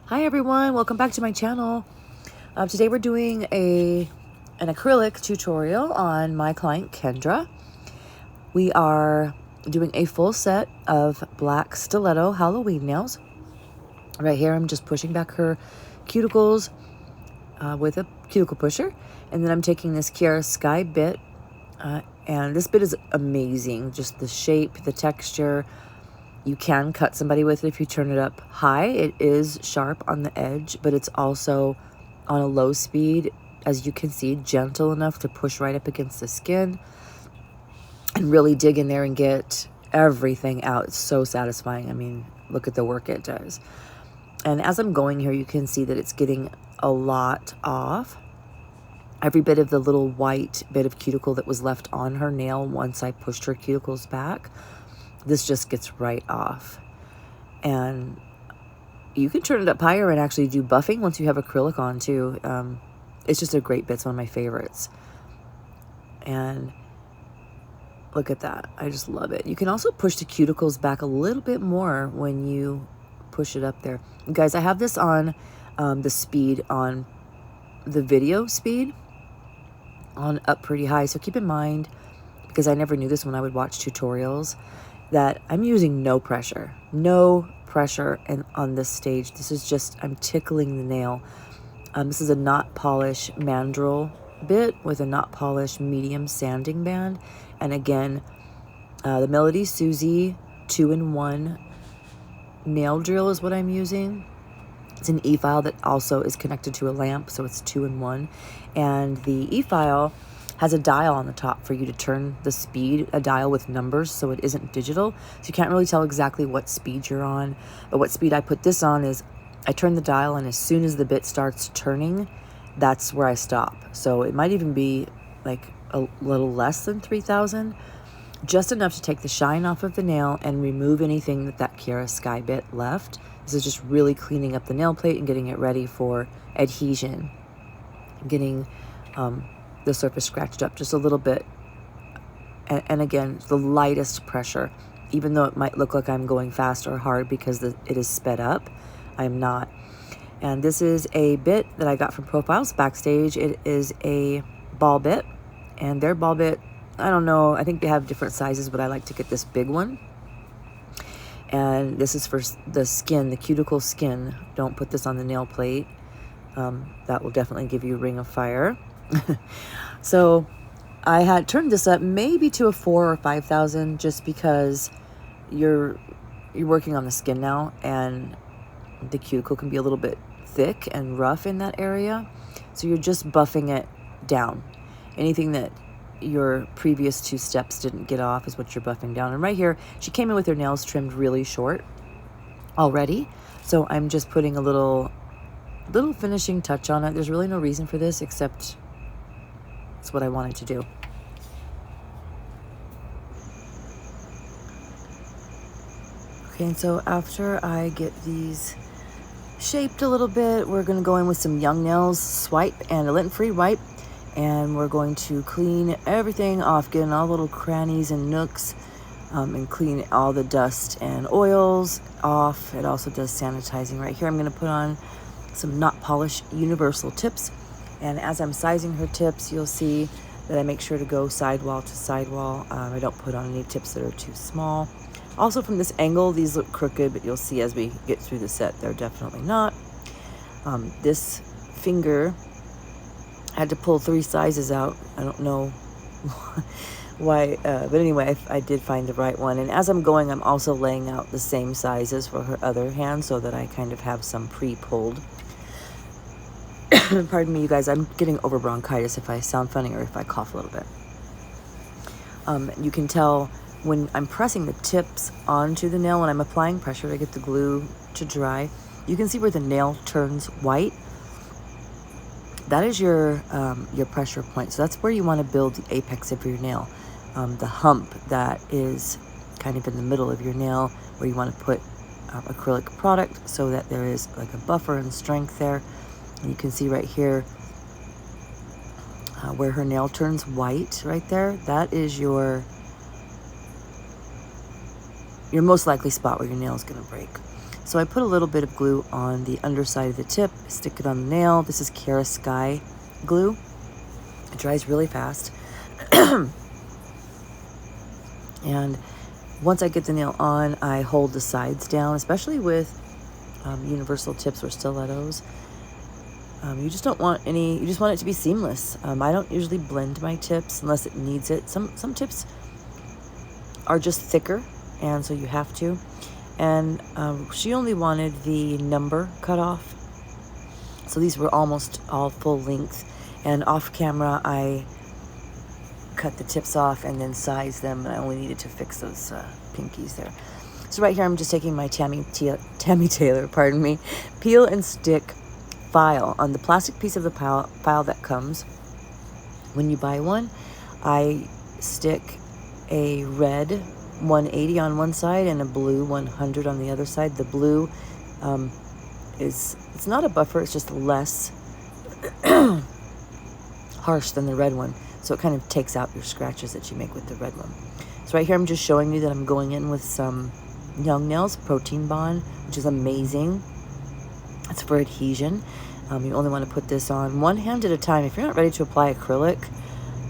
Hi everyone, welcome back to my channel. Today we're doing an acrylic tutorial on my client Kendra. We are doing a full set of black stiletto Halloween nails. Right here I'm just pushing back her cuticles with a cuticle pusher, and then I'm taking this Kiara Sky bit, and this bit is amazing. Just the shape, the texture. You can cut somebody with it if you turn it up high. It is sharp on the edge, but it's also on a low speed, as you can see, gentle enough to push right up against the skin and really dig in there and get everything out. It's so satisfying. I mean, look at the work it does. And as I'm going here, you can see that it's getting a lot off. Every bit of the little white bit of cuticle that was left on her nail once I pushed her cuticles back, this just gets right off. And you can turn it up higher and actually do buffing once you have acrylic on too. It's just a great bit. It's one of my favorites. And look at that. I just love it. You can also push the cuticles back a little bit more when you push it up there. You guys, I have this on the speed, on the video speed, on up pretty high. So keep in mind, because I never knew this when I would watch tutorials, that I'm using no pressure and on this stage. This is just, I'm tickling the nail. This is a Notpolish Mandrel Bit with a Notpolish medium sanding band. And again, the Melody Susie 2-in-1 nail drill is what I'm using. It's an E-file that also is connected to a lamp, so it's 2-in-1. And the E-file has a dial on the top for you to turn the speed, a dial with numbers, so it isn't digital. So you can't really tell exactly what speed you're on. But what speed I put this on is I turn the dial, and as soon as the bit starts turning, that's where I stop. So it might even be like a little less than 3,000, just enough to take the shine off of the nail and remove anything that Kiara Sky bit left. This is just really cleaning up the nail plate and getting it ready for adhesion. Getting the surface scratched up just a little bit. And again, the lightest pressure. Even though it might look like I'm going fast or hard because it is sped up, I'm not. And this is a bit that I got from Profiles Backstage. It is a ball bit. And their ball bit, I don't know, I think they have different sizes, but I like to get this big one. And this is for the skin, the cuticle skin. Don't put this on the nail plate. That will definitely give you a ring of fire. So I had turned this up maybe to a 4,000 or 5,000, just because you're working on the skin now, and the cuticle can be a little bit thick and rough in that area. So you're just buffing it down. Anything that your previous 2 steps didn't get off is what you're buffing down. And right here, she came in with her nails trimmed really short already. So I'm just putting a little finishing touch on it. There's really no reason for this, except it's what I wanted to do. Okay, and so after I get these shaped a little bit, we're going to go in with some Young Nails swipe and a lint-free wipe, and we're going to clean everything off, getting all the little crannies and nooks, and clean all the dust and oils off. It also does sanitizing. Right here I'm going to put on some Notpolish universal tips. And as I'm sizing her tips, you'll see that I make sure to go sidewall to sidewall. I don't put on any tips that are too small. Also, from this angle, these look crooked, but you'll see as we get through the set, they're definitely not. This finger, I had to pull 3 sizes out. I don't know why, but anyway, I did find the right one. And as I'm going, I'm also laying out the same sizes for her other hand so that I kind of have some pre-pulled. Pardon me, you guys, I'm getting over bronchitis if I sound funny or if I cough a little bit. You can tell when I'm pressing the tips onto the nail, when I'm applying pressure to get the glue to dry, you can see where the nail turns white. That is your pressure point. So that's where you want to build the apex of your nail. The hump that is kind of in the middle of your nail, where you want to put acrylic product so that there is like a buffer and strength there. And you can see right here where her nail turns white right there. That is your most likely spot where your nail is going to break. So I put a little bit of glue on the underside of the tip, stick it on the nail. This is Kiara Sky glue. It dries really fast. And once I get the nail on, I hold the sides down, especially with universal tips or stilettos. You just don't want any, you just want it to be seamless. I don't usually blend my tips unless it needs it. Some tips are just thicker, and so you have to. And she only wanted the number cut off. So these were almost all full length. And off camera, I cut the tips off and then sized them. I only needed to fix those pinkies there. So right here, I'm just taking my Tammy Taylor, pardon me, peel and stick file on the plastic piece of the file that comes when you buy one. I stick a red 180 on one side and a blue 100 on the other side. The blue it's not a buffer, it's just less harsh than the red one. So it kind of takes out your scratches that you make with the red one. So right here, I'm just showing you that I'm going in with some Young Nails Protein Bond, which is amazing. It's for adhesion. You only want to put this on one hand at a time. If you're not ready to apply acrylic,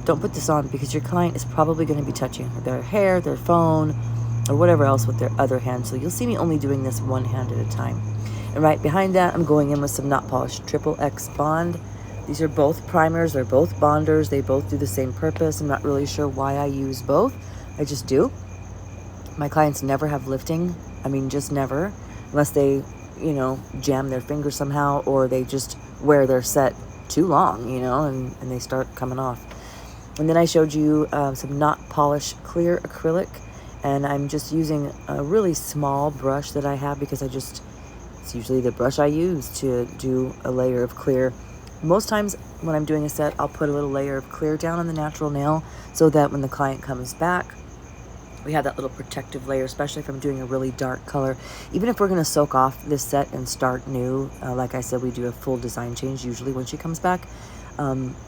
don't put this on, because your client is probably going to be touching their hair, their phone, or whatever else with their other hand. So you'll see me only doing this one hand at a time. And right behind that, I'm going in with some Notpolish XXX Bond. These are both primers. They're both bonders. They both do the same purpose. I'm not really sure why I use both. I just do. My clients never have lifting. I mean, just never. Unless they, you know, jam their finger somehow, or they just wear their set too long, you know, and they start coming off. And then I showed you some Notpolish clear acrylic. And I'm just using a really small brush that I have, because it's usually the brush I use to do a layer of clear. Most times when I'm doing a set, I'll put a little layer of clear down on the natural nail, so that when the client comes back, we have that little protective layer, especially if I'm doing a really dark color. Even if we're going to soak off this set and start new, like I said, we do a full design change usually when she comes back.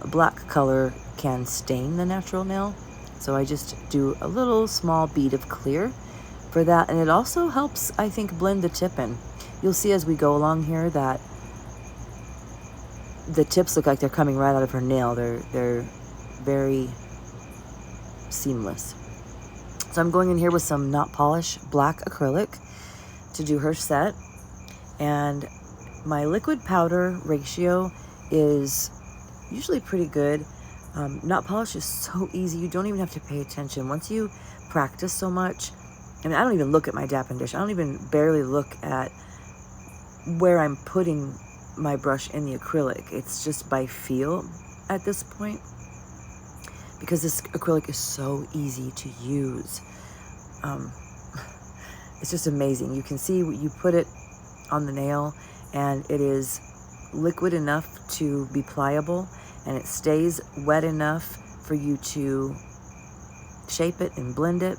Black color can stain the natural nail, so I just do a little small bead of clear for that. And it also helps, I think, blend the tip in. You'll see as we go along here that the tips look like they're coming right out of her nail. They're very seamless. So I'm going in here with some Notpolish black acrylic to do her set. And my liquid powder ratio is usually pretty good. Notpolish is so easy. You don't even have to pay attention. Once you practice so much, I mean, I don't even look at my dap and dish. I don't even barely look at where I'm putting my brush in the acrylic. It's just by feel at this point, because this acrylic is so easy to use. It's just amazing. You can see you put it on the nail, and it is liquid enough to be pliable, and it stays wet enough for you to shape it and blend it,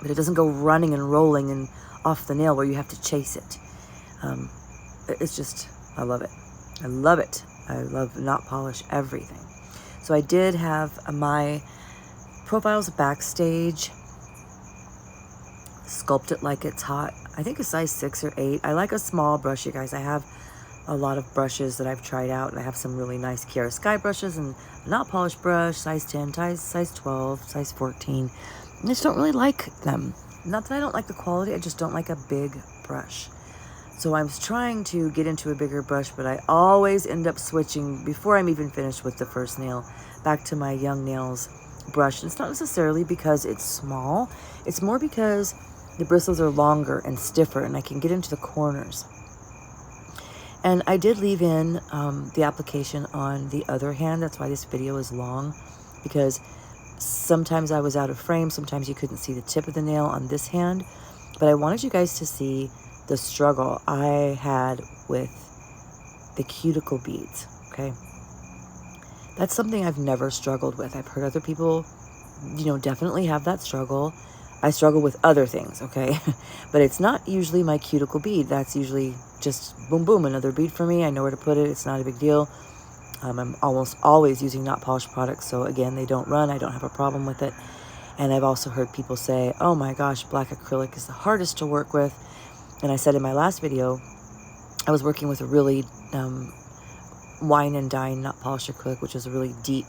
but it doesn't go running and rolling and off the nail where you have to chase it. It's just, I love it. I love it. I love Notpolish everything. So I did have my profiles backstage, sculpt it like it's hot. I think a size 6 or 8. I like a small brush, you guys. I have a lot of brushes that I've tried out, and I have some really nice Kiara Sky brushes and a Notpolish brush, size 10, size 12, size 14. I just don't really like them. Not that I don't like the quality, I just don't like a big brush. So I was trying to get into a bigger brush, but I always end up switching before I'm even finished with the first nail back to my Young Nails brush. And it's not necessarily because it's small. It's more because the bristles are longer and stiffer, and I can get into the corners. And I did leave in the application on the other hand. That's why this video is long, because sometimes I was out of frame. Sometimes you couldn't see the tip of the nail on this hand. But I wanted you guys to see the struggle I had with the cuticle beads, okay? That's something I've never struggled with. I've heard other people, you know, definitely have that struggle. I struggle with other things, okay? But it's not usually my cuticle bead. That's usually just boom, boom, another bead for me. I know where to put it. It's not a big deal. I'm almost always using Notpolish products, so again, they don't run. I don't have a problem with it. And I've also heard people say, oh my gosh, black acrylic is the hardest to work with. And I said in my last video, I was working with a really wine and dine not polished acrylic, which is a really deep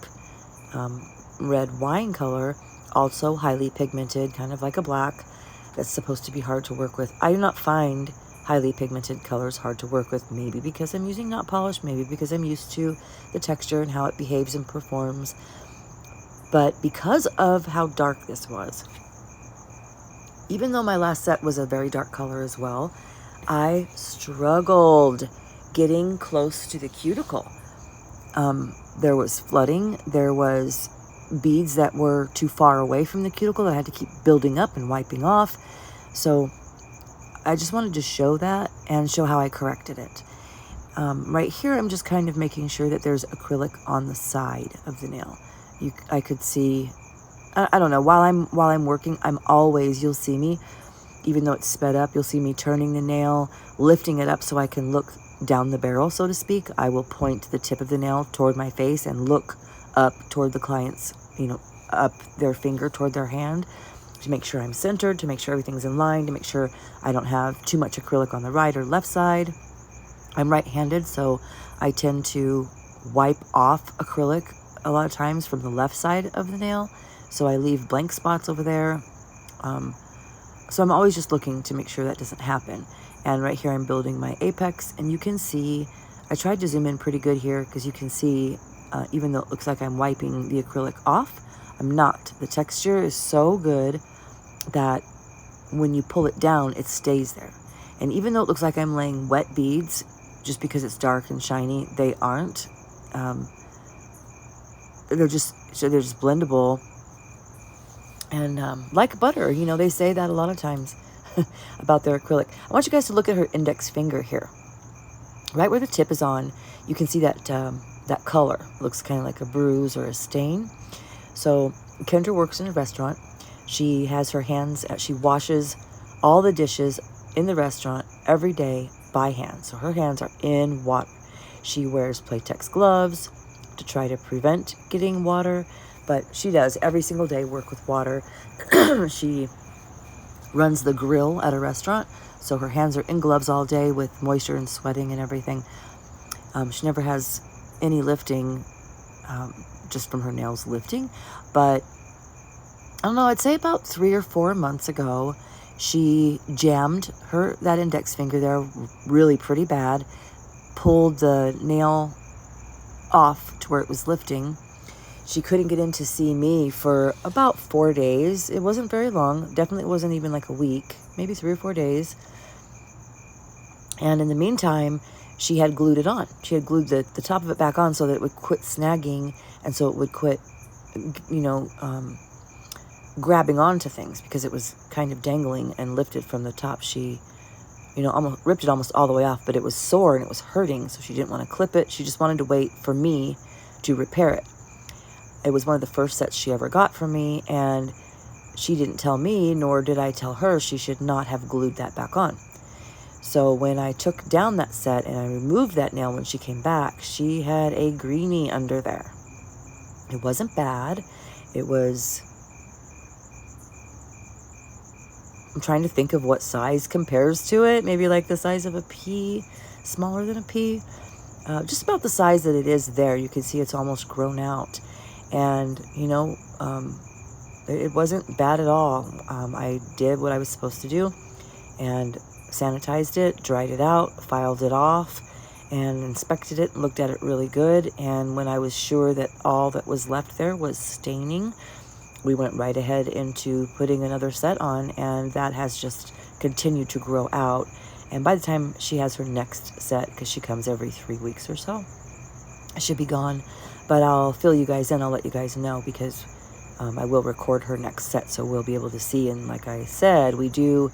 red wine color, also highly pigmented, kind of like a black, that's supposed to be hard to work with. I do not find highly pigmented colors hard to work with, maybe because I'm using not polished, maybe because I'm used to the texture and how it behaves and performs. But because of how dark this was, even though my last set was a very dark color as well, I struggled getting close to the cuticle. There was flooding, there was beads that were too far away from the cuticle that I had to keep building up and wiping off. So I just wanted to show that and show how I corrected it. Right here, I'm just kind of making sure that there's acrylic on the side of the nail. I could see, I don't know, while I'm working, you'll see me, even though it's sped up, you'll see me turning the nail, lifting it up so I can look down the barrel, so to speak. I will point the tip of the nail toward my face and look up toward the client's, up their finger toward their hand, to make sure I'm centered, to make sure everything's in line, to make sure I don't have too much acrylic on the right or left side. I'm right-handed, so I tend to wipe off acrylic a lot of times from the left side of the nail, so I leave blank spots over there. So I'm always just looking to make sure that doesn't happen. And right here I'm building my apex, and you can see, I tried to zoom in pretty good here because you can see, even though it looks like I'm wiping the acrylic off, I'm not. The texture is so good that when you pull it down, it stays there. And even though it looks like I'm laying wet beads, just because it's dark and shiny, they aren't. They're just blendable. And like butter, they say that a lot of times about their acrylic. I want you guys to look at her index finger here. Right where the tip is on, you can see that that color. It looks kind of like a bruise or a stain. So Kendra works in a restaurant. She has her hands, she washes all the dishes in the restaurant every day by hand. So her hands are in water. She wears Playtex gloves to try to prevent getting water, but she does every single day work with water. She runs the grill at a restaurant, so her hands are in gloves all day with moisture and sweating and everything. She never has any lifting, just from her nails lifting, but I don't know, I'd say about 3 or 4 months ago, she jammed that index finger there really pretty bad, pulled the nail off to where it was lifting. She couldn't get in to see me for about 4 days. It wasn't very long. Definitely wasn't even like a week, maybe 3 or 4 days. And in the meantime, she had glued it on. She had glued the top of it back on so that it would quit snagging, and so it would quit, grabbing onto things, because it was kind of dangling and lifted from the top. She, almost ripped it almost all the way off, but it was sore and it was hurting, so she didn't want to clip it. She just wanted to wait for me to repair it. It was one of the first sets she ever got from me, and she didn't tell me, nor did I tell her, she should not have glued that back on. So when I took down that set and I removed that nail when she came back, she had a greenie under there. It wasn't bad. It was, I'm trying to think of what size compares to it. Maybe like the size of a pea, smaller than a pea. Just about the size that it is there. You can see it's almost grown out. And, it wasn't bad at all. I did what I was supposed to do and sanitized it, dried it out, filed it off, and inspected it, looked at it really good. And when I was sure that all that was left there was staining, we went right ahead into putting another set on, and that has just continued to grow out. And by the time she has her next set, because she comes every 3 weeks or so, it should be gone. But I'll fill you guys in. I'll let you guys know, because I will record her next set, so we'll be able to see. And like I said, we do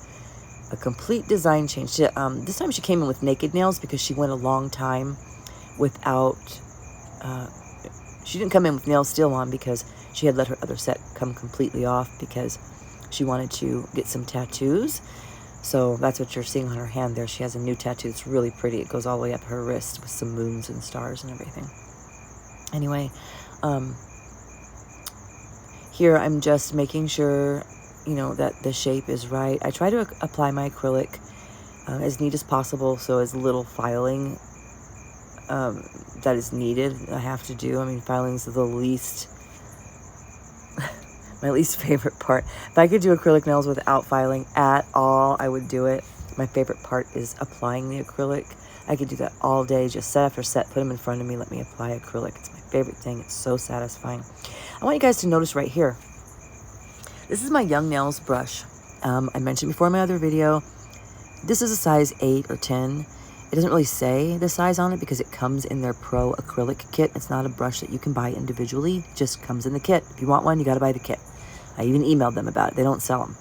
a complete design change. This time she came in with naked nails because she went a long time without... she didn't come in with nails still on because she had let her other set come completely off because she wanted to get some tattoos. So that's what you're seeing on her hand there. She has a new tattoo. It's really pretty. It goes all the way up her wrist with some moons and stars and everything. Anyway, here I'm just making sure, that the shape is right. I try to apply my acrylic as neat as possible, so as little filing that is needed, I have to do. I mean, filing is the least, my least favorite part. If I could do acrylic nails without filing at all, I would do it. My favorite part is applying the acrylic. I could do that all day, just set after set, put them in front of me, let me apply acrylic. It's my favorite thing. It's so satisfying. I want you guys to notice right here. This is my Young Nails brush. I mentioned before in my other video, this is a size 8 or 10. It doesn't really say the size on it because it comes in their Pro Acrylic kit. It's not a brush that you can buy individually. It just comes in the kit. If you want one, you got to buy the kit. I even emailed them about it. They don't sell them.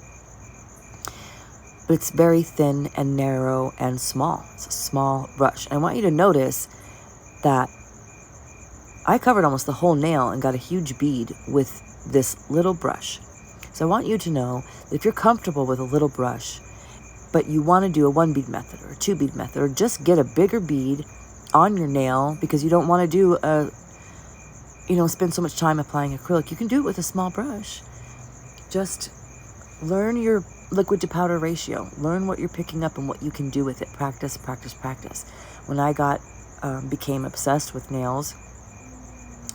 But it's very thin and narrow and small. It's a small brush. And I want you to notice that I covered almost the whole nail and got a huge bead with this little brush. So I want you to know that if you're comfortable with a little brush, but you want to do a 1 bead method or a 2 bead method, or just get a bigger bead on your nail because you don't want to do spend so much time applying acrylic, you can do it with a small brush. Just learn your liquid to powder ratio. Learn what you're picking up and what you can do with it. Practice, practice, practice. When I became obsessed with nails,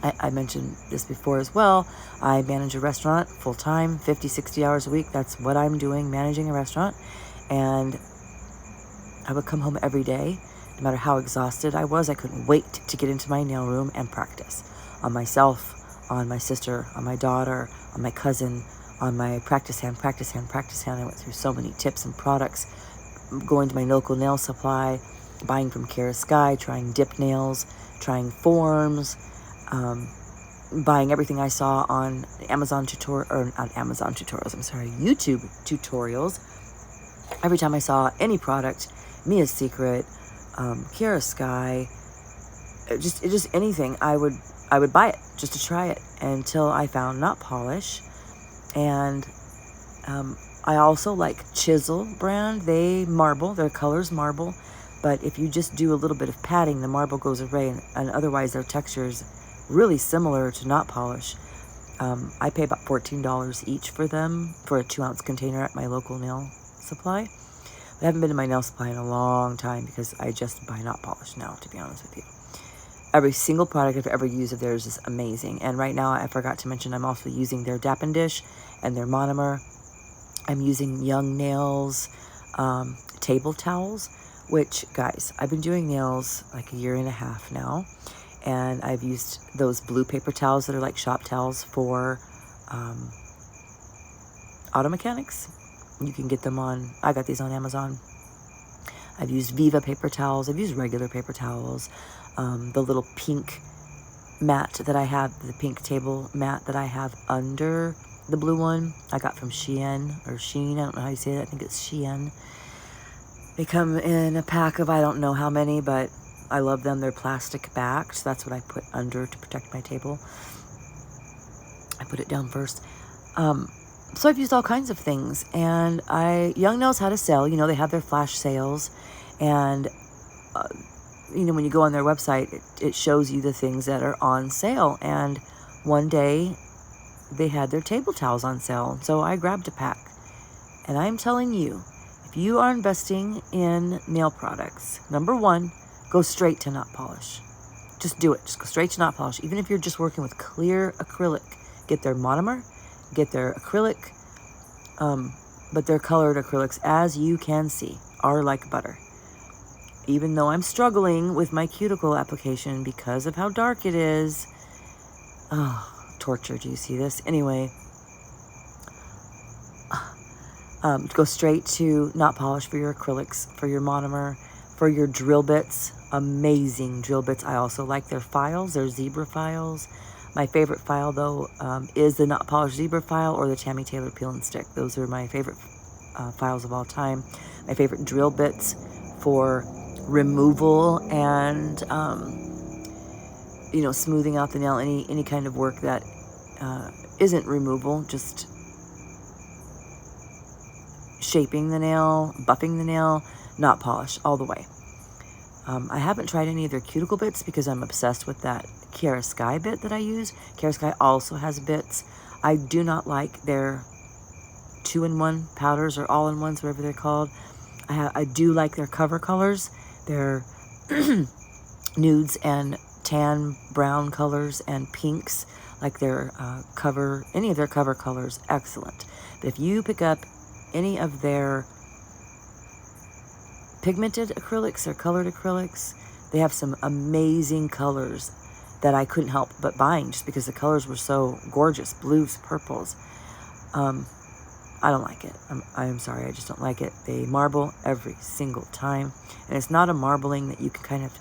I mentioned this before as well. I manage a restaurant full-time, 50, 60 hours a week. That's what I'm doing, managing a restaurant. And I would come home every day, no matter how exhausted I was. I couldn't wait to get into my nail room and practice on myself, on my sister, on my daughter, on my cousin, on my practice hand. I went through so many tips and products, going to my local nail supply, buying from Kiara Sky, trying dip nails, trying forms, buying everything I saw on YouTube tutorials. Every time I saw any product, Mia's Secret, Kiara Sky, just anything, I would buy it just to try it until I found Notpolish. And I also like Chisel brand. They marble, their color's marble, but if you just do a little bit of padding, the marble goes away, and otherwise their texture is really similar to Notpolish. I pay about $14 each for them for a 2-ounce container at my local nail supply. I haven't been to my nail supply in a long time because I just buy Notpolish now, to be honest with you. Every single product I've ever used of theirs is amazing. And right now, I forgot to mention, I'm also using their Dap and Dish and their Monomer. I'm using Young Nails table towels, which, guys, I've been doing nails like 1.5 years now. And I've used those blue paper towels that are like shop towels for auto mechanics. You can get them on, I got these on Amazon. I've used Viva paper towels. I've used regular paper towels. The little pink mat that I have, the pink table mat that I have under the blue one, I got from Shein, or Shein, I don't know how you say it. I think it's Shein. They come in a pack of I don't know how many, but I love them. They're plastic backed, so that's what I put under to protect my table. I put it down first. So I've used all kinds of things, and Young Nails had a sale. You know, they have their flash sales, and when you go on their website, it shows you the things that are on sale. And one day, they had their table towels on sale, so I grabbed a pack. And I'm telling you, if you are investing in nail products, number one, go straight to Notpolish. Just do it. Just go straight to Notpolish. Even if you're just working with clear acrylic, get their Monomer, get their acrylic, but their colored acrylics, as you can see, are like butter. Even though I'm struggling with my cuticle application because of how dark it is. Oh, torture. Do you see this? Anyway, go straight to Notpolish for your acrylics, for your Monomer, for your drill bits. Amazing drill bits. I also like their files, their zebra files. My favorite file, though, is the Notpolish zebra file or the Tammy Taylor peel and stick. Those are my favorite files of all time. My favorite drill bits for removal and, smoothing out the nail. Any kind of work that isn't removal, just shaping the nail, buffing the nail, Notpolish all the way. I haven't tried any of their cuticle bits because I'm obsessed with that Kiara Sky bit that I use. Kiara Sky also has bits. I do not like their 2-in-1 powders or all-in-ones, whatever they're called. I do like their cover colors. Their nudes and tan brown colors and pinks, like their any of their cover colors, excellent. But if you pick up any of their pigmented acrylics or colored acrylics, they have some amazing colors that I couldn't help but buying just because the colors were so gorgeous. Blues, purples. I don't like it. I'm sorry, I just don't like it. They marble every single time. And it's not a marbling that you can kind of,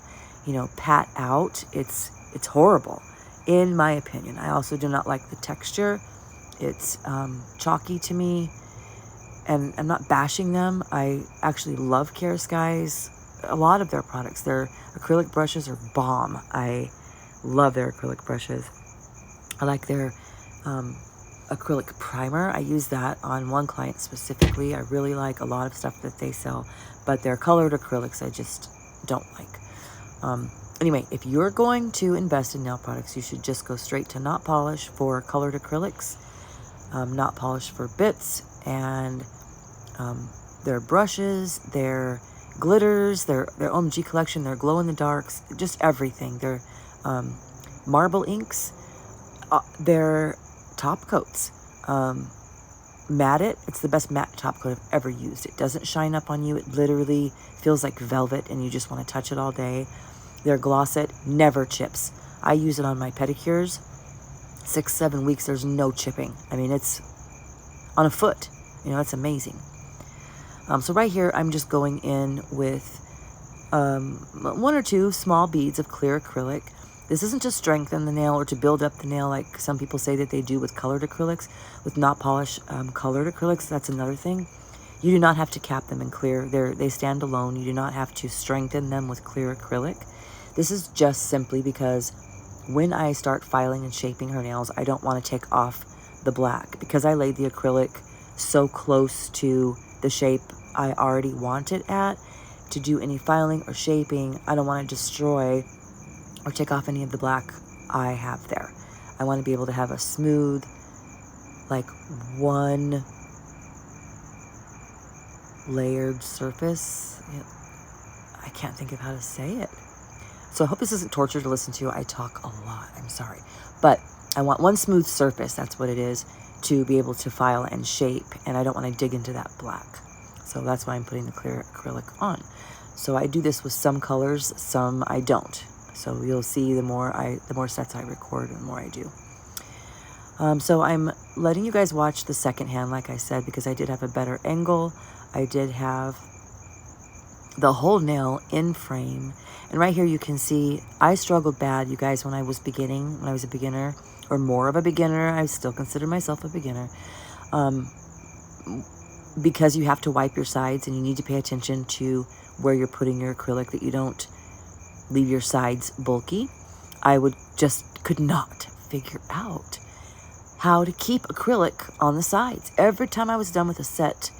you know, pat out. It's horrible, in my opinion. I also do not like the texture. It's chalky to me. And I'm not bashing them. I actually love Kiara Sky's, a lot of their products. Their acrylic brushes are bomb. I love their acrylic brushes. I like their acrylic primer. I use that on one client specifically. I really like a lot of stuff that they sell, but their colored acrylics I just don't like. Anyway, if you're going to invest in nail products, you should just go straight to Notpolish for colored acrylics, Notpolish for bits, and their brushes, their glitters, their OMG collection, their glow in the darks, just everything. Their marble inks, their top coats. Matte It. It's the best matte top coat I've ever used. It doesn't shine up on you. It literally feels like velvet and you just want to touch it all day. Their Gloss It never chips. I use it on my pedicures. 6-7 weeks, there's no chipping. I mean, it's on a foot. You know, it's amazing. So right here, I'm just going in with 1 or 2 small beads of clear acrylic. This isn't to strengthen the nail or to build up the nail like some people say that they do with colored acrylics. With Notpolish colored acrylics, that's another thing. You do not have to cap them in clear. They stand alone. You do not have to strengthen them with clear acrylic. This is just simply because when I start filing and shaping her nails, I don't want to take off the black. Because I laid the acrylic so close to the shape I already want it at, to do any filing or shaping, I don't want to destroy or take off any of the black I have there. I want to be able to have a smooth, like one layered surface. I can't think of how to say it. So I hope this isn't torture to listen to. I talk a lot, I'm sorry. But I want one smooth surface, that's what it is, to be able to file and shape, and I don't want to dig into that black. So that's why I'm putting the clear acrylic on. So I do this with some colors, some I don't. So you'll see the more sets I record, the more I do. So I'm letting you guys watch the second hand, like I said, because I did have a better angle. I did have the whole nail in frame. And right here you can see I struggled bad, you guys, when I was beginning, when I was a beginner, or more of a beginner. I still consider myself a beginner. Because you have to wipe your sides and you need to pay attention to where you're putting your acrylic, that you don't leave your sides bulky. I could not figure out how to keep acrylic on the sides. Every time I was done with a set,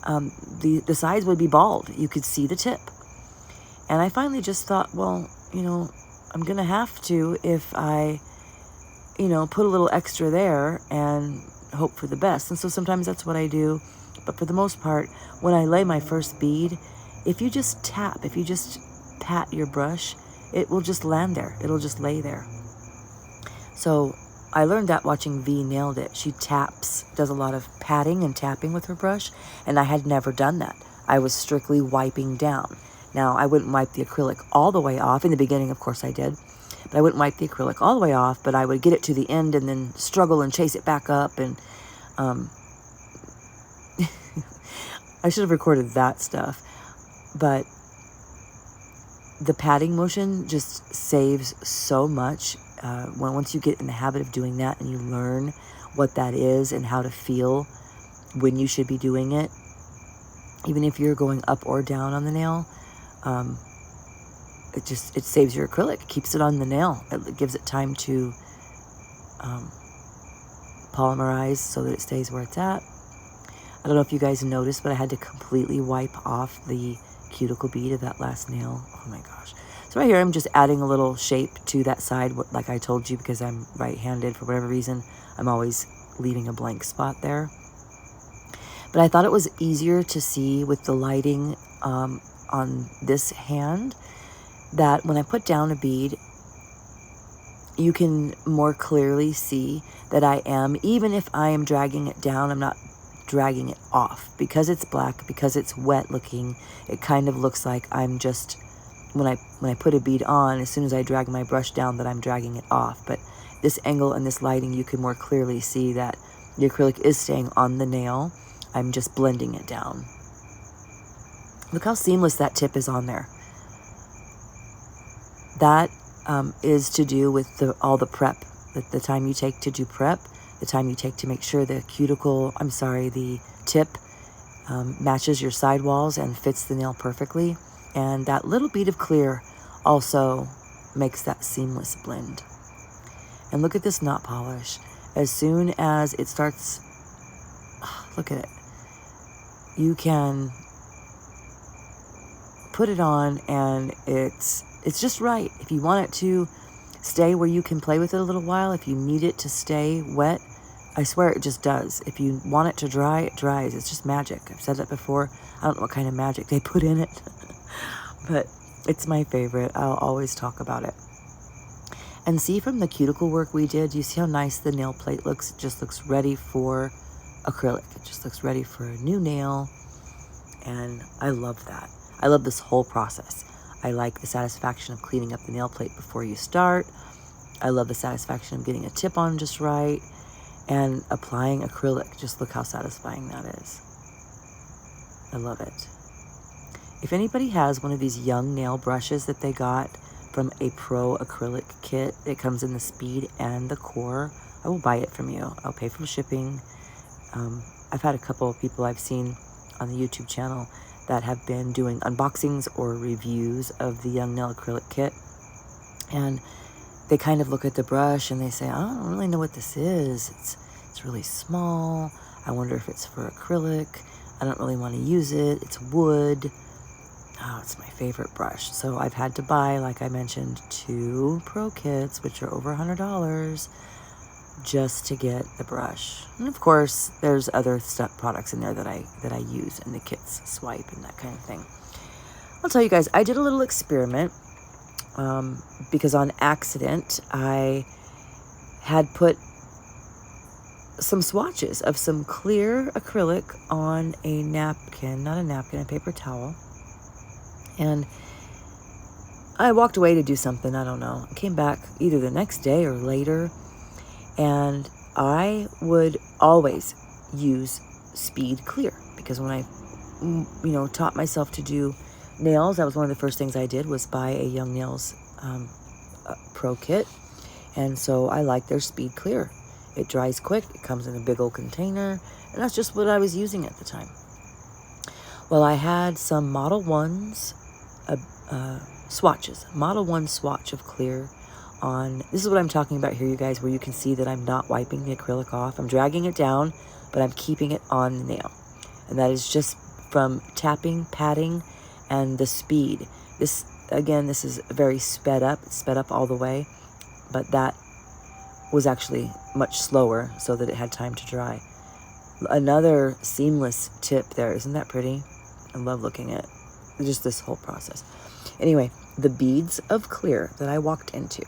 the sides would be bald. You could see the tip. And I finally just thought, well, you know, I'm going to have to, if I, you know, put a little extra there and hope for the best. And so sometimes that's what I do. But for the most part, when I lay my first bead, if you just tap, if you just pat your brush, it will just land there. It'll just lay there. So I learned that watching V Nailed It. She does a lot of patting and tapping with her brush, and I had never done that. I was strictly wiping down. Now, I wouldn't wipe the acrylic all the way off. In the beginning, of course, I did. But I wouldn't wipe the acrylic all the way off, but I would get it to the end and then struggle and chase it back up. And I should have recorded that stuff. But the patting motion just saves so much. Once you get in the habit of doing that and you learn what that is and how to feel when you should be doing it, even if you're going up or down on the nail, it saves your acrylic. It keeps it on the nail. It gives it time to polymerize so that it stays where it's at. I don't know if you guys noticed, but I had to completely wipe off the cuticle bead of that last nail. Oh my gosh. So right here, I'm just adding a little shape to that side, like I told you, because I'm right-handed for whatever reason. I'm always leaving a blank spot there. But I thought it was easier to see with the lighting on this hand, that when I put down a bead, you can more clearly see that I am, even if I am dragging it down, I'm not dragging it off. Because it's black, because it's wet looking, it kind of looks like I'm just, when I put a bead on, as soon as I drag my brush down, that I'm dragging it off. But this angle and this lighting, you can more clearly see that the acrylic is staying on the nail. I'm just blending it down. Look how seamless that tip is on there. That is to do with all the prep, the time you take to do prep, the time you take to make sure the the tip matches your sidewalls and fits the nail perfectly. And that little bead of clear also makes that seamless blend. And look at this knot polish. As soon as it starts, look at it. You can put it on and it's just right. If you want it to stay where you can play with it a little while, if you need it to stay wet, I swear it just does. If you want it to dry, it dries. It's just magic. I've said that before. I don't know what kind of magic they put in it, but it's my favorite. I'll always talk about it. And see, from the cuticle work we did, you see how nice the nail plate looks? It just looks ready for acrylic. It just looks ready for a new nail. And I love that. I love this whole process. I like the satisfaction of cleaning up the nail plate before you start. I love the satisfaction of getting a tip on just right. And applying acrylic. Just look how satisfying that is. I love it. If anybody has one of these young nail brushes that they got from a pro acrylic kit, it comes in the speed and the core, I will buy it from you. I'll pay for shipping. I've had a couple of people I've seen on the YouTube channel that have been doing unboxings or reviews of the young nail acrylic kit. And they kind of look at the brush and they say, I don't really know what this is. It's really small. I wonder if it's for acrylic. I don't really want to use it. It's wood. Oh, it's my favorite brush. So I've had to buy, like I mentioned, 2 pro kits, which are over $100, just to get the brush. And of course, there's other products in there that I use in the kits, swipe and that kind of thing. I'll tell you guys, I did a little experiment because on accident I had put some swatches of some clear acrylic on a napkin, not a napkin, a paper towel. And I walked away to do something, I don't know. I came back either the next day or later, and I would always use Speed Clear, because when I, taught myself to do nails, that was one of the first things I did, was buy a Young Nails Pro kit. And so I like their Speed Clear. It dries quick, it comes in a big old container, and that's just what I was using at the time. Well, I had some Model 1s, swatches, Model 1 swatch of clear on, this is what I'm talking about here, you guys, where you can see that I'm not wiping the acrylic off. I'm dragging it down, but I'm keeping it on the nail. And that is just from tapping, patting, and the speed. This, again, this is very sped up. It's sped up all the way, but that was actually much slower so that it had time to dry. Another seamless tip there. Isn't that pretty? I love looking at just this whole process. Anyway, the beads of clear that I walked into.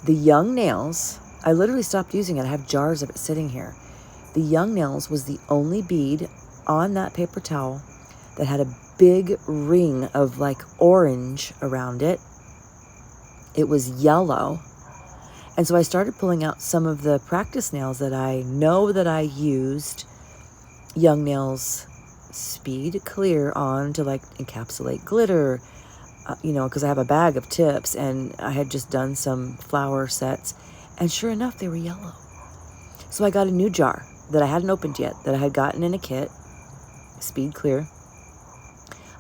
The Young Nails, I literally stopped using it. I have jars of it sitting here. The Young Nails was the only bead on that paper towel that had a big ring of like orange around it. It was yellow. And so I started pulling out some of the practice nails that I know that I used Young Nails Speed Clear on to like encapsulate glitter, because I have a bag of tips, and I had just done some flower sets, and sure enough, they were yellow. So I got a new jar that I hadn't opened yet, that I had gotten in a kit, Speed Clear.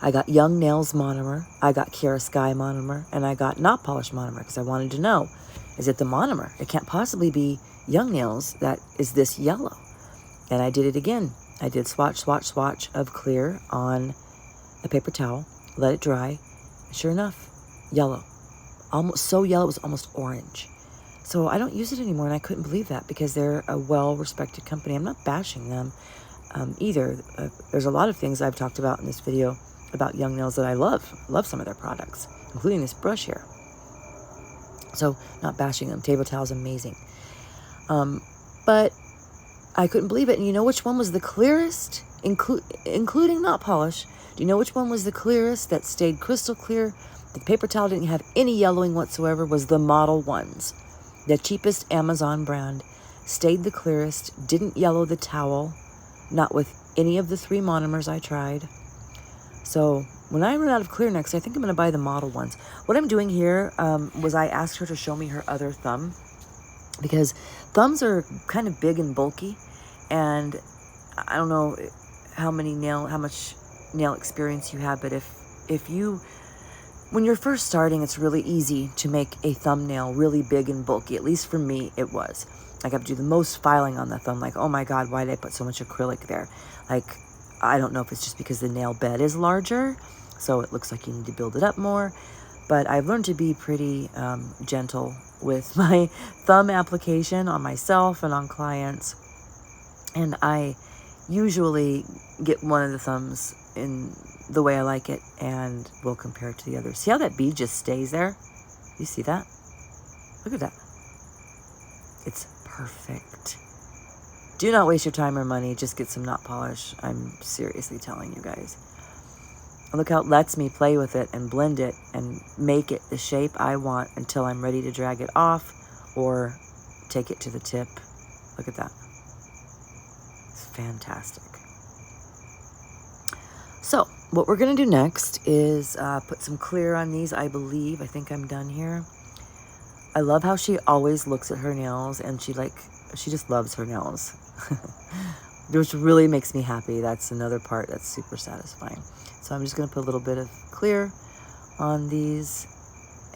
I got Young Nails Monomer, I got Kiara Sky Monomer, and I got Notpolish Monomer, because I wanted to know, is it the monomer? It can't possibly be Young Nails that is this yellow. And I did it again. I did swatch of clear on a paper towel, let it dry. Sure enough, yellow. Almost so yellow, it was almost orange. So I don't use it anymore, and I couldn't believe that, because they're a well-respected company. I'm not bashing them. either. There's a lot of things I've talked about in this video about young nails that I love some of their products, including this brush here. So not bashing them. Table Towel's amazing. But I couldn't believe it. And you know which one was the clearest, including Notpolish? Do you know which one was the clearest that stayed crystal clear? The paper towel didn't have any yellowing whatsoever. Was the Model Ones, the cheapest Amazon brand, stayed the clearest, didn't yellow the towel, not with any of the 3 monomers I tried. So when I run out of clear next, I think I'm going to buy the Model Ones. What I'm doing here was I asked her to show me her other thumb, because thumbs are kind of big and bulky, and I don't know how much nail experience you have, but if you, when you're first starting, it's really easy to make a thumbnail really big and bulky. At least for me, it was. Like, I have to do the most filing on the thumb. Like, oh my God, why did I put so much acrylic there? Like, I don't know if it's just because the nail bed is larger, so it looks like you need to build it up more. But I've learned to be pretty gentle with my thumb application on myself and on clients. And I usually get one of the thumbs in the way I like it, and we'll compare it to the others. See how that bead just stays there? You see that? Look at that. It's perfect. Do not waste your time or money. Just get some Notpolish. I'm seriously telling you guys. Look how it lets me play with it and blend it and make it the shape I want until I'm ready to drag it off or take it to the tip. Look at that. It's fantastic. So what we're going to do next is put some clear on these, I believe. I think I'm done here. I love how she always looks at her nails, and she just loves her nails. Which really makes me happy. That's another part that's super satisfying. So I'm just going to put a little bit of clear on these.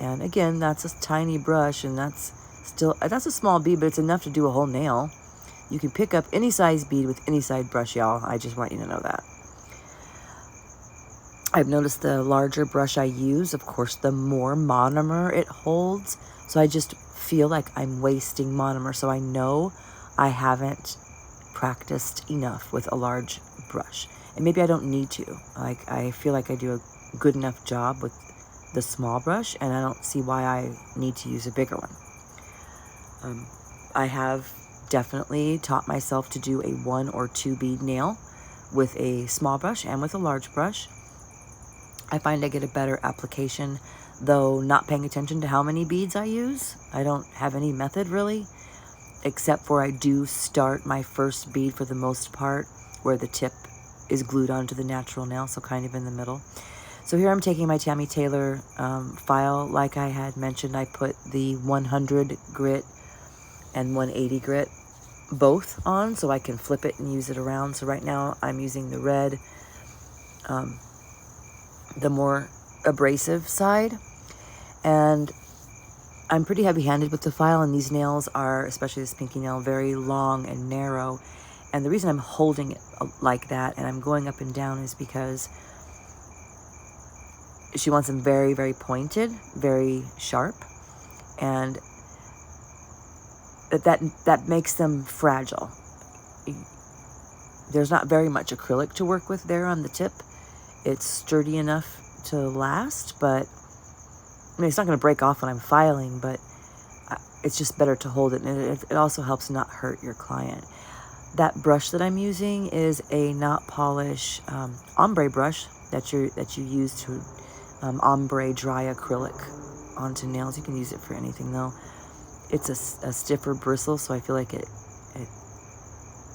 And again, that's a tiny brush, and that's a small bead, but it's enough to do a whole nail. You can pick up any size bead with any size brush, y'all. I just want you to know that. I've noticed the larger brush I use, of course, the more monomer it holds. So I just feel like I'm wasting monomer. So I know I haven't practiced enough with a large brush. And maybe I don't need to. Like, I feel like I do a good enough job with the small brush, and I don't see why I need to use a bigger one. I have definitely taught myself to do a 1 or 2 bead nail with a small brush and with a large brush. I find I get a better application, though not paying attention to how many beads I use. I don't have any method really, except for I do start my first bead for the most part where the tip is glued onto the natural nail, so kind of in the middle. So here I'm taking my Tammy Taylor file. Like I had mentioned, I put the 100 grit and 180 grit both on so I can flip it and use it around. So right now I'm using the red, the more abrasive side, and I'm pretty heavy-handed with the file, and these nails are, especially this pinky nail, very long and narrow. And the reason I'm holding it like that and I'm going up and down is because she wants them very, very pointed, very sharp, and that makes them fragile. There's not very much acrylic to work with there on the tip. It's sturdy enough to last, but I mean, it's not going to break off when I'm filing, but it's just better to hold it, and it also helps not hurt your client. That brush that I'm using is a Notpolish Ombre brush that you use to ombre dry acrylic onto nails. You can use it for anything though. It's a stiffer bristle, so I feel like it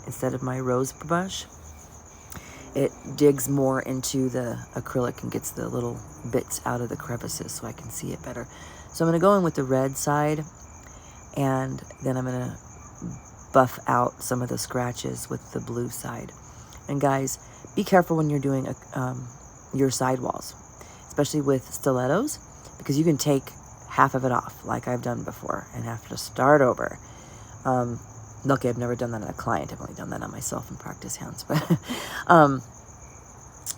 instead of my rose brush, it digs more into the acrylic and gets the little bits out of the crevices so I can see it better. So I'm going to go in with the red side, and then I'm going to buff out some of the scratches with the blue side. And guys, be careful when you're doing your sidewalls, especially with stilettos, because you can take half of it off like I've done before and have to start over. Lucky I've never done that on a client. I've only done that on myself in practice hands. But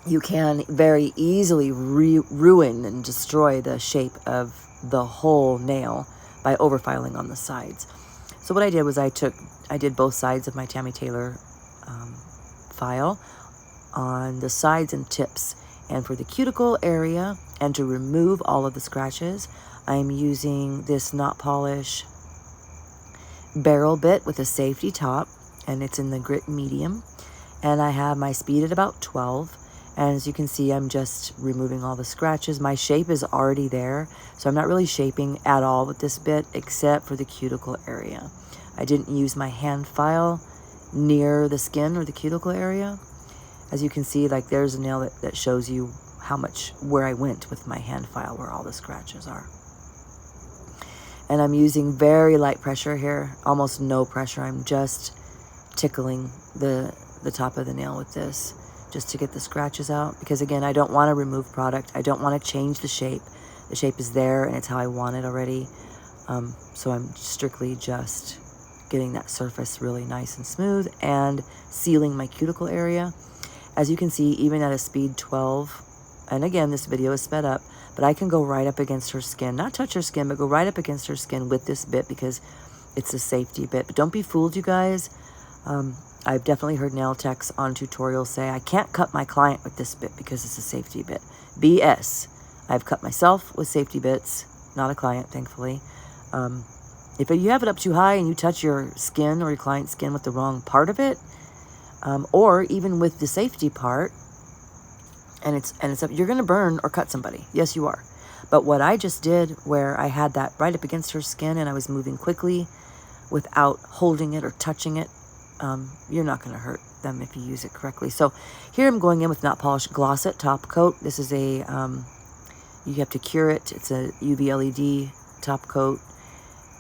you can very easily ruin and destroy the shape of the whole nail by overfiling on the sides. So what I did was I did both sides of my Tammy Taylor file on the sides and tips. And for the cuticle area, and to remove all of the scratches, I'm using this Notpolish barrel bit with a safety top, and it's in the grit medium. And I have my speed at about 12. And as you can see, I'm just removing all the scratches. My shape is already there, so I'm not really shaping at all with this bit, except for the cuticle area. I didn't use my hand file near the skin or the cuticle area. As you can see, like there's a nail that shows you where I went with my hand file, where all the scratches are. And I'm using very light pressure here, almost no pressure. I'm just tickling the top of the nail with this, just to get the scratches out. Because again, I don't want to remove product. I don't want to change the shape. The shape is there and it's how I want it already. So I'm strictly just getting that surface really nice and smooth and sealing my cuticle area. As you can see, even at a speed 12, and again, this video is sped up, but I can go right up against her skin, not touch her skin, but go right up against her skin with this bit because it's a safety bit. But don't be fooled, you guys. I've definitely heard nail techs on tutorials say, I can't cut my client with this bit because it's a safety bit. BS. I've cut myself with safety bits, not a client, thankfully. If you have it up too high and you touch your skin or your client's skin with the wrong part of it, or even with the safety part, and it's up, you're going to burn or cut somebody. Yes, you are. But what I just did, where I had that right up against her skin and I was moving quickly without holding it or touching it, you're not going to hurt them if you use it correctly. So here I'm going in with Notpolish Gloss It Top Coat. This is a, you have to cure it. It's a UV LED top coat.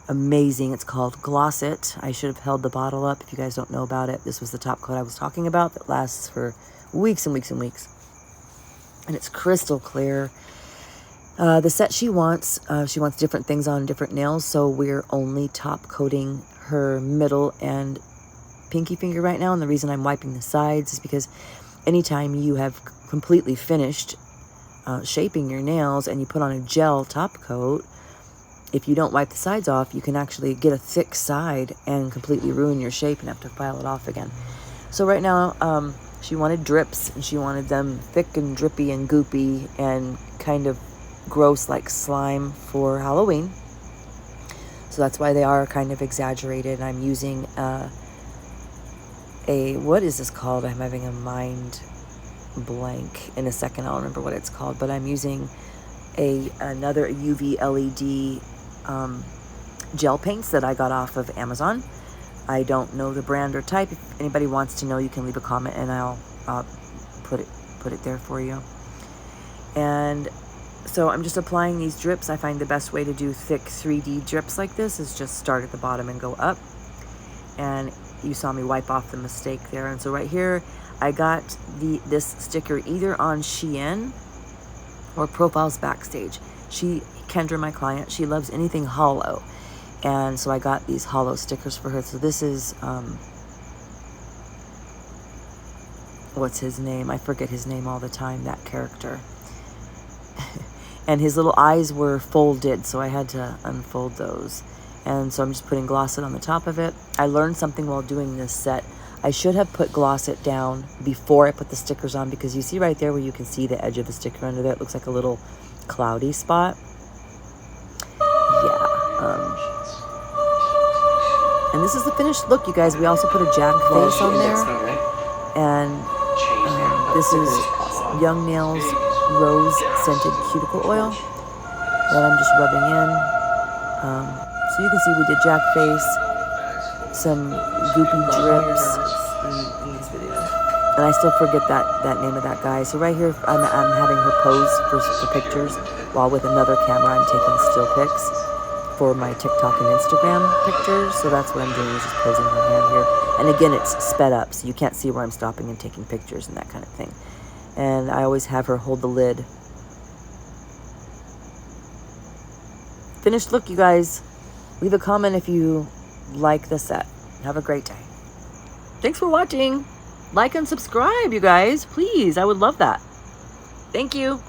Amazing. It's called Gloss It. I should have held the bottle up if you guys don't know about it. This was the top coat I was talking about that lasts for weeks and weeks and weeks. And it's crystal clear. The set she wants different things on different nails, so we're only top coating her middle and pinky finger right now. And the reason I'm wiping the sides is because anytime you have completely finished shaping your nails and you put on a gel top coat, if you don't wipe the sides off, you can actually get a thick side and completely ruin your shape and have to file it off again. So right now, she wanted drips, and she wanted them thick and drippy and goopy and kind of gross like slime for Halloween. So that's why they are kind of exaggerated. I'm using what is this called? I'm having a mind blank. In a second I'll remember what it's called, but I'm using another UV LED gel paints that I got off of Amazon. I don't know the brand or type. If anybody wants to know, you can leave a comment and I'll put it there for you. And so I'm just applying these drips. I find the best way to do thick 3D drips like this is just start at the bottom and go up. And you saw me wipe off the mistake there. And so right here, I got this sticker either on Shein or Profiles Backstage. Kendra, my client, she loves anything hollow. And so I got these hollow stickers for her. So this is, what's his name? I forget his name all the time, that character. And his little eyes were folded, so I had to unfold those. And so I'm just putting Gloss It on the top of it. I learned something while doing this set. I should have put Gloss It down before I put the stickers on, because you see right there where you can see the edge of the sticker under there. It looks like a little cloudy spot. Yeah. And this is the finished look, you guys. We also put a jack face on there. And this is Young Nails Rose Scented Cuticle Oil that I'm just rubbing in. So you can see we did jack face, some goopy drips. In these videos. And I still forget that name of that guy. So right here, I'm having her pose for pictures, while with another camera I'm taking still pics for my TikTok and Instagram pictures. So that's what I'm doing, is just posing her hand here. And again, it's sped up, so you can't see where I'm stopping and taking pictures and that kind of thing. And I always have her hold the lid. Finished look, you guys. Leave a comment if you like the set. Have a great day. Thanks for watching. Like and subscribe, you guys. Please, I would love that. Thank you.